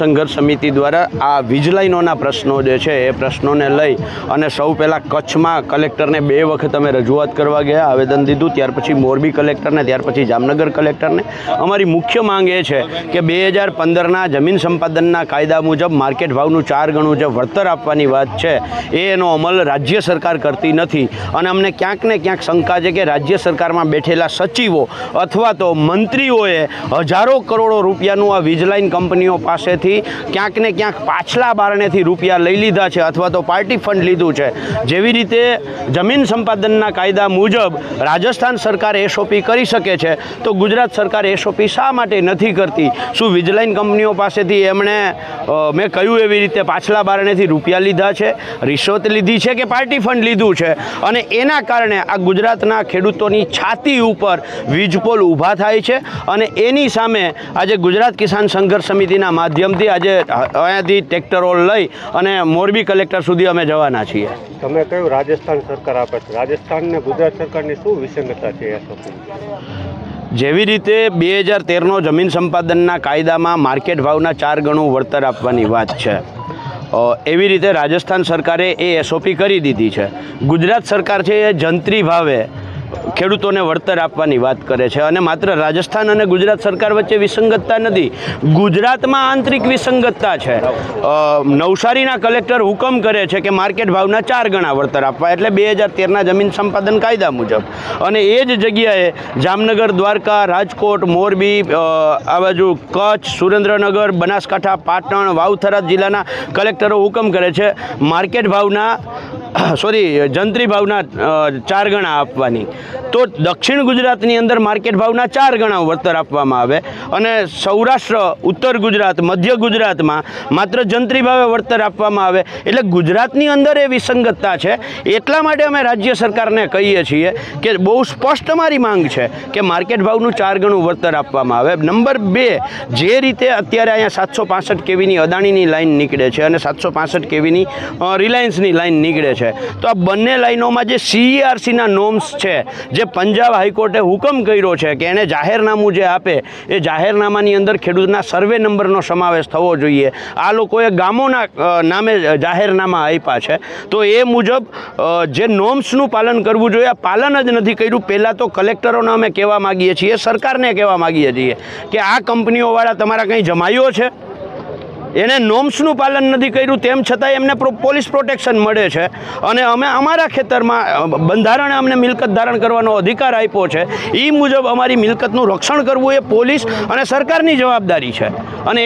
સંઘર્ષ સમિતિ દ્વારા આ વીજ લાઈનોના પ્રશ્નો જે છે એ પ્રશ્નોને લઈ અને સૌ પહેલાં કચ્છમાં કલેક્ટરને 2 વખત અમે રજૂઆત કરવા ગયા, આવેદન દીધું, ત્યાર પછી મોરબી કલેક્ટરને, ત્યાર પછી જામનગર કલેક્ટરને. અમારી મુખ્ય માંગ એ છે કે 2015ના જમીન સંપાદનના કાયદા મુજબ માર્કેટ ભાવનું 4 ગણું જે વળતર આપવાની વાત છે એનો અમલ રાજ્ય સરકાર કરતી નથી. અને અમને ક્યાંક ને ક્યાંક શંકા છે કે રાજ્ય સરકારમાં બેઠેલા સચિવો અથવા તો મંત્રીઓએ હજારો કરોડો રૂપિયાનું આ વીજ લાઈન કંપનીઓ પાસેથી ક્યાંક ને ક્યાંક પાછલા બારણેથી રૂપિયા લઈ લીધા છે અથવા તો પાર્ટી ફંડ લીધું છે. જેવી રીતે જમીન સંપાદનના કાયદા મુજબ રાજસ્થાન સરકાર એસઓપી કરી શકે છે તો ગુજરાત સરકાર એસઓપી શા માટે નથી કરતી? શું વીજ લાઈન કંપનીઓ પાસેથી એમણે મેં કહ્યું એવી રીતે પાછલા બારણેથી રૂપિયા લીધા છે, રિશ્વત લીધી છે કે પાર્ટી ફંડ લીધું છે? અને એના કારણે આ ગુજરાતના ખેડૂતોની છાતી ઉપર વીજપોલ ઊભા થાય છે. અને એની સામે આજે ગુજરાત કિસાન સંઘર્ષ સમિતિના માધ્યમથી આજે અહીંયાથી ટ્રેક્ટરો લઈ અને મોરબી કલેક્ટર સુધી અમે જવાના છીએ. તમે કહ્યું રાજસ્થાન સરકાર આપે છે, રાજસ્થાન ને ગુજરાત સરકારની શું વિસંગતતા છે? જેવી રીતે 2013નો જમીન સંપાદનના કાયદામાં માર્કેટ ભાવના 4 ગણું વળતર આપવાની વાત છે, એવી રીતે રાજસ્થાન સરકારે એ એસઓપી કરી દીધી છે. ગુજરાત સરકાર છે એ જંત્રી ભાવે ખેડૂતોને વળતર આપવાની વાત કરે છે. અને માત્ર રાજસ્થાન અને ગુજરાત સરકાર વચ્ચે વિસંગતતા નથી, ગુજરાતમાં આંતરિક વિસંગતતા છે. નવસારીના કલેક્ટર હુકમ કરે છે કે માર્કેટ ભાવના 4 ગણા વળતર આપવા, એટલે 2013ના જમીન સંપાદન કાયદા મુજબ. અને એ જ જગ્યાએ જામનગર, દ્વારકા, રાજકોટ, મોરબી, આ બાજુ કચ્છ, સુરેન્દ્રનગર, બનાસકાંઠા, પાટણ, વાવ-થરાદ જિલ્લાના કલેક્ટરો હુકમ કરે છે માર્કેટ ભાવના જંત્રી ભાવના 4 ગણા આપવાની. તો દક્ષિણ ગુજરાતની અંદર માર્કેટ ભાવના 4 ગણા વળતર આપવામાં આવે અને સૌરાષ્ટ્ર, ઉત્તર ગુજરાત, મધ્ય ગુજરાતમાં માત્ર જંત્રી ભાવે વળતર આપવામાં આવે. એટલે ગુજરાતની અંદર એ વિસંગતતા છે. એટલા માટે અમે રાજ્ય સરકારને કહીએ છીએ કે બહુ સ્પષ્ટ અમારી માંગ છે કે માર્કેટ ભાવનું 4 ગણું વળતર આપવામાં આવે. નંબર 2, જે રીતે અત્યારે અહીંયા 765 કેવીની અદાણીની લાઈન નીકળે છે અને 765 કેવીની રિલાયન્સની લાઈન નીકળે છે, તો આ બંને લાઈનોમાં જે CERCના નોર્મ્સ છે, જે પંજાબ હાઈકોર્ટે હુકમ કર્યો છે કે એને જાહેરનામું જે આપે એ જાહેરનામાની અંદર ખેડૂતના સર્વે નંબરનો સમાવેશ થવો જોઈએ. આ લોકોએ ગામોના નામે જાહેરનામા આપ્યા છે, તો એ મુજબ જે નોર્મ્સનું પાલન કરવું જોઈએ, આ પાલન જ નથી કર્યું. પહેલાં તો કલેક્ટરોને અમે કહેવા માગીએ છીએ, સરકારને કહેવા માગીએ છીએ કે આ કંપનીઓવાળા તમારા કંઈ જમાયો છે? એને નોર્મ્સનું પાલન નથી કર્યું, તેમ છતાં એમને પોલીસ પ્રોટેક્શન મળે છે. અને અમે અમારા ખેતરમાં બંધારણે અમને મિલકત ધારણ કરવાનો અધિકાર આપ્યો છે, એ મુજબ અમારી મિલકતનું રક્ષણ કરવું એ પોલીસ અને સરકારની જવાબદારી છે. અને